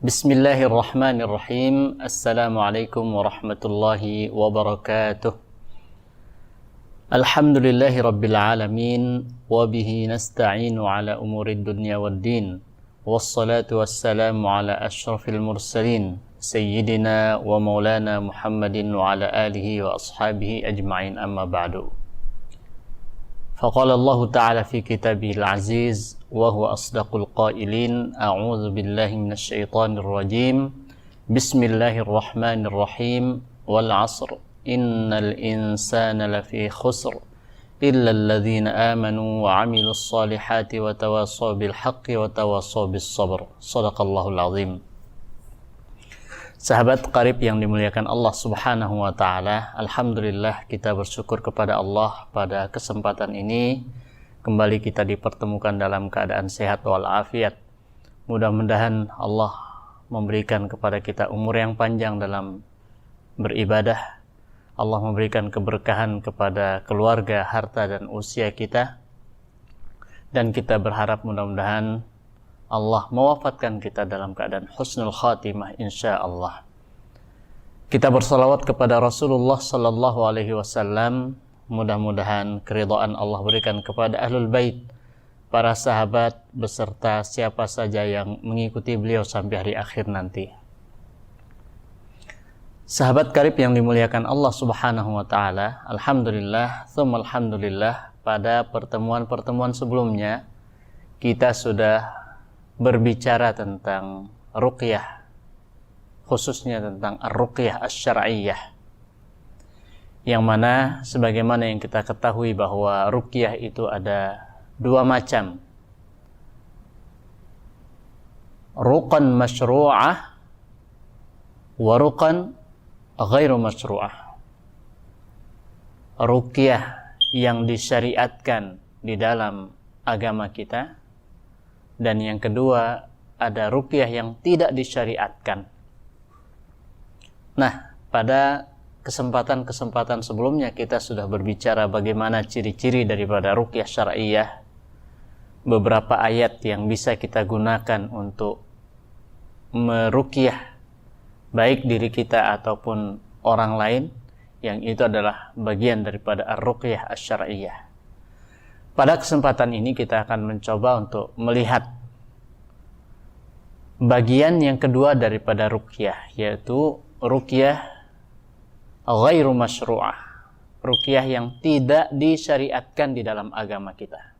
Bismillahirrahmanirrahim. Assalamualaikum warahmatullahi wabarakatuh. Alhamdulillahi rabbil alamin. Wabihi nasta'inu ala umurid dunya waddin. Wassalatu wassalamu ala ashrafil mursalin Sayyidina wa maulana Muhammadin wa ala alihi wa ashabihi ajma'in, amma ba'du. Faqala Allah Ta'ala fi kitabihil aziz wa huwa asdaqul qailin. A'udzu billahi minasy syaithanir rajim. Bismillahirrahmanirrahim. Wal 'asr innal insana lafi khusr illa alladhina amanu wa 'amilus solihati wa tawassaw bil haqqi wa tawassaw bis sabr. Shadaqallahul azim. Sahabat qarib yang dimuliakan Allah Subhanahu wa Ta'ala, alhamdulillah kita bersyukur kepada Allah pada kesempatan ini kembali kita dipertemukan dalam keadaan sehat walafiat. Mudah-mudahan Allah memberikan kepada kita umur yang panjang dalam beribadah. Allah memberikan keberkahan kepada keluarga, harta dan usia kita. Dan kita berharap mudah-mudahan Allah mewafatkan kita dalam keadaan husnul khatimah insyaallah. Kita bersalawat kepada Rasulullah sallallahu alaihi wasallam. Mudah-mudahan keridhaan Allah berikan kepada ahlul bait, para sahabat beserta siapa saja yang mengikuti beliau sampai hari akhir nanti. Sahabat karib yang dimuliakan Allah Subhanahu wa Ta'ala, alhamdulillah tsumma alhamdulillah, pada pertemuan-pertemuan sebelumnya kita sudah berbicara tentang ruqyah, khususnya tentang ar-ruqyah asy-syar'iyyah, yang mana sebagaimana yang kita ketahui bahwa ruqyah itu ada dua macam, ruqan masyru'ah wa ruqan ghairu masyru'ah. Ruqyah yang disyariatkan di dalam agama kita, dan yang kedua ada ruqyah yang tidak disyariatkan. Nah, pada kesempatan-kesempatan sebelumnya kita sudah berbicara bagaimana ciri-ciri daripada ruqyah syar'iyyah, beberapa ayat yang bisa kita gunakan untuk meruqyah baik diri kita ataupun orang lain, yang itu adalah bagian daripada ar-ruqyah asy-syar'iyyah. Pada kesempatan ini kita akan mencoba untuk melihat bagian yang kedua daripada ruqyah, yaitu ruqyah ghairu masyru'ah, ruqyah yang tidak disyariatkan di dalam agama kita.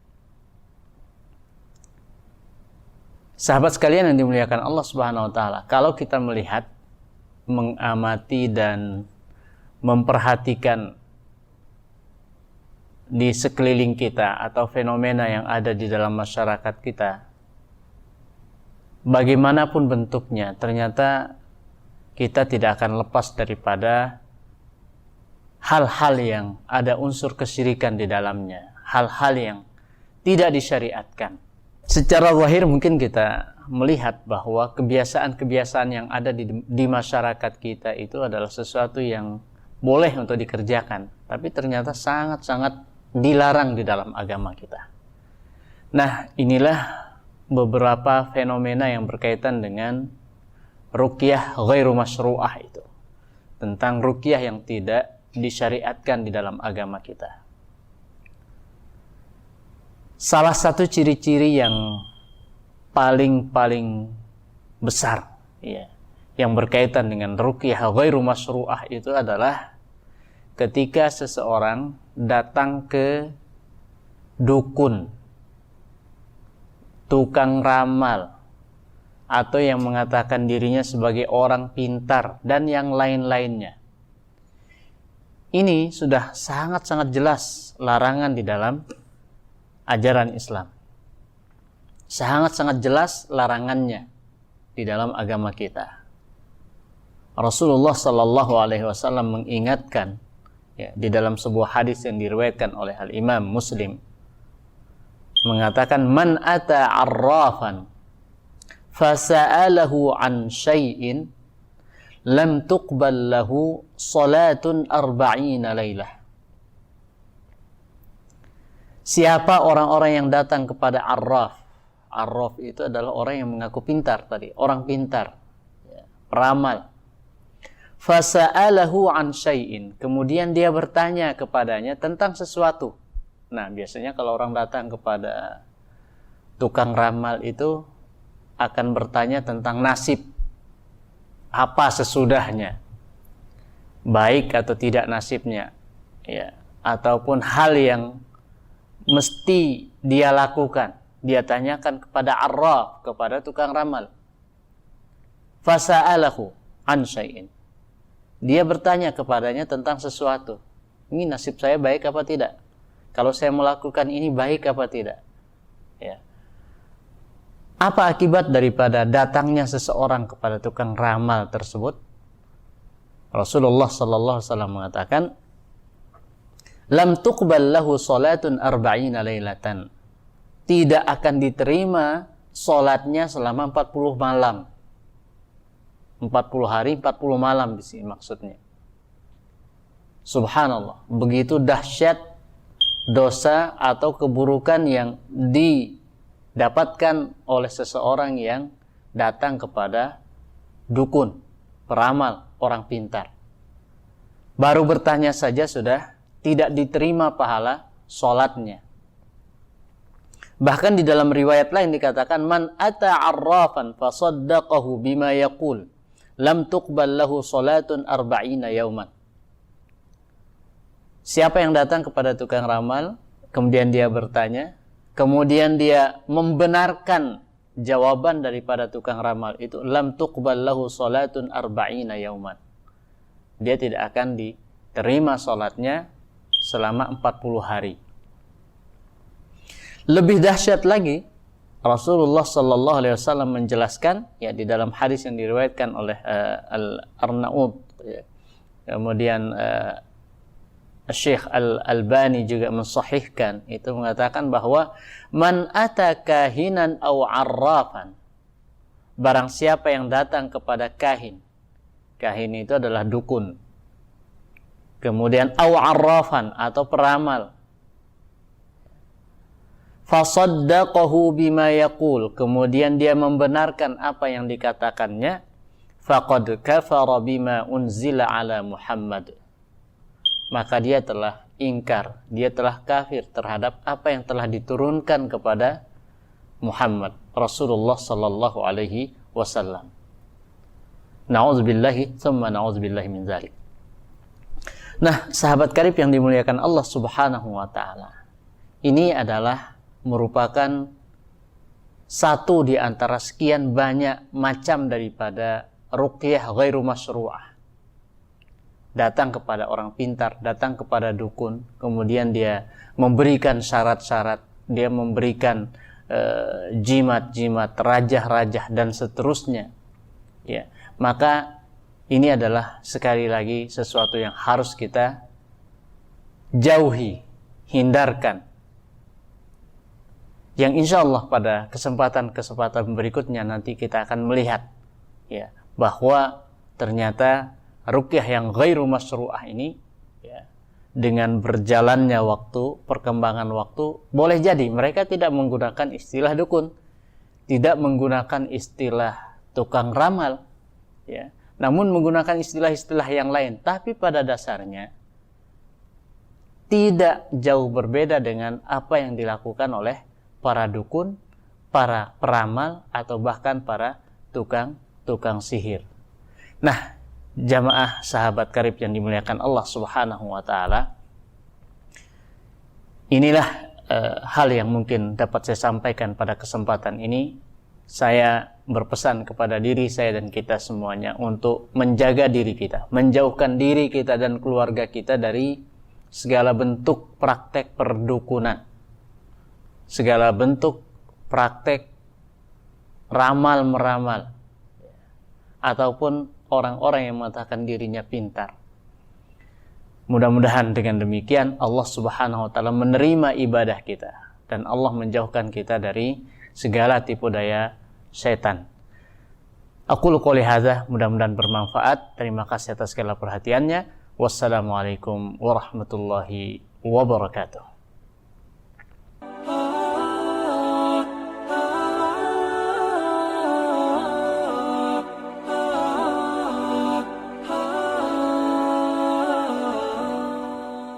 Sahabat sekalian yang dimuliakan Allah Subhanahu wa Ta'ala, kalau kita melihat, mengamati dan memperhatikan di sekeliling kita atau fenomena yang ada di dalam masyarakat kita, bagaimanapun bentuknya, ternyata kita tidak akan lepas daripada hal-hal yang ada unsur kesyirikan di dalamnya, hal-hal yang tidak disyariatkan. Secara zahir mungkin kita melihat bahwa kebiasaan-kebiasaan yang ada di masyarakat kita itu adalah sesuatu yang boleh untuk dikerjakan, tapi ternyata sangat-sangat dilarang di dalam agama kita. Nah, inilah beberapa fenomena yang berkaitan dengan ruqyah ghairu masyru'ah itu, tentang ruqyah yang tidak disyariatkan di dalam agama kita. Salah satu ciri-ciri yang paling besar, ya, yang berkaitan dengan ruqyah ghairu masyru'ah itu adalah ketika seseorang datang ke dukun, tukang ramal, atau yang mengatakan dirinya sebagai orang pintar, dan yang lain-lainnya. Ini sudah sangat-sangat jelas larangan di dalam ajaran Islam. Sangat-sangat jelas larangannya di dalam agama kita. Rasulullah sallallahu alaihi wasallam mengingatkan, ya, di dalam sebuah hadis yang diriwayatkan oleh Al-Imam Muslim, mengatakan, man ata arrafan fasa'alahu an syai'in lam tuqbal lahu salatun arba'ina lailah. Siapa orang-orang yang datang kepada arraf? Arraf itu adalah orang yang mengaku pintar tadi, orang pintar, peramal. Fasa'alahu an syai'in, kemudian dia bertanya kepadanya tentang sesuatu. Nah, biasanya kalau orang datang kepada tukang ramal itu akan bertanya tentang nasib, apa sesudahnya, baik atau tidak nasibnya, ya, ataupun hal yang mesti dia lakukan. Dia tanyakan kepada arraf, kepada tukang ramal. Fasa'alahu an syai'in, dia bertanya kepadanya tentang sesuatu. Ini nasib saya baik apa tidak? Kalau saya melakukan ini baik apa tidak? Ya. Apa akibat daripada datangnya seseorang kepada tukang ramal tersebut? Rasulullah sallallahu alaihi wasallam mengatakan, lam tuqbal lahu salatun arba'ina lailatan. Tidak akan diterima salatnya selama 40 malam. 40 hari, 40 malam di sini maksudnya. Subhanallah, begitu dahsyat dosa atau keburukan yang didapatkan oleh seseorang yang datang kepada dukun, peramal, orang pintar. Baru bertanya saja sudah tidak diterima pahala sholatnya. Bahkan di dalam riwayat lain dikatakan, man ata arrafan fasaddaqahu bima yaqul lam tuqbal lahu salatun arba'ina yauman. Siapa yang datang kepada tukang ramal, kemudian dia bertanya, kemudian dia membenarkan jawaban daripada tukang ramal itu, lam tuqbal lahu salatun arba'ina yauman. Dia tidak akan diterima salatnya selama 40 hari. Lebih dahsyat lagi, Rasulullah sallallahu alaihi wasallam menjelaskan, ya, di dalam hadis yang diriwayatkan oleh Al-Arnaud, ya. Kemudian Syekh Al-Albani juga mensahihkan, itu mengatakan bahwa man ata kahinan aw arrafan, barang siapa yang datang kepada kahin. Kahin itu adalah dukun. Kemudian aw arrafan atau peramal. Fasaddaqahu bima yaqul, kemudian dia membenarkan apa yang dikatakannya, faqad kafara bima unzila ala Muhammad, maka dia telah ingkar, dia telah kafir terhadap apa yang telah diturunkan kepada Muhammad Rasulullah sallallahu alaihi wasallam. Na'udzubillahi tsumma na'udzubillahi min dzalik. Nah, sahabat karib yang dimuliakan Allah Subhanahu wa taala, ini adalah merupakan satu di antara sekian banyak macam daripada ruqyah ghairu masyru'ah. Datang kepada orang pintar, datang kepada dukun, kemudian dia memberikan syarat-syarat, dia memberikan jimat-jimat, rajah-rajah, dan seterusnya. Ya, maka ini adalah sekali lagi sesuatu yang harus kita jauhi, hindarkan. Yang insya Allah pada kesempatan-kesempatan berikutnya nanti kita akan melihat, ya, bahwa ternyata ruqyah yang ghairu masyru'ah ini, ya, dengan berjalannya waktu, perkembangan waktu, boleh jadi mereka tidak menggunakan istilah dukun, tidak menggunakan istilah tukang ramal, ya, namun menggunakan istilah-istilah yang lain, tapi pada dasarnya tidak jauh berbeda dengan apa yang dilakukan oleh para dukun, para peramal, atau bahkan para tukang sihir. Nah, jamaah sahabat karib yang dimuliakan Allah Subhanahu wa taala, inilah hal yang mungkin dapat saya sampaikan pada kesempatan ini. Saya berpesan kepada diri saya dan kita semuanya untuk menjaga diri kita, menjauhkan diri kita dan keluarga kita dari segala bentuk praktek perdukunan, segala bentuk praktek ramal-meramal, ataupun orang-orang yang mengatakan dirinya pintar. Mudah-mudahan dengan demikian Allah Subhanahu wa taala menerima ibadah kita dan Allah menjauhkan kita dari segala tipu daya syaitan. Aqulu qouli hadza, mudah-mudahan bermanfaat. Terima kasih atas segala perhatiannya. Wassalamualaikum warahmatullahi wabarakatuh.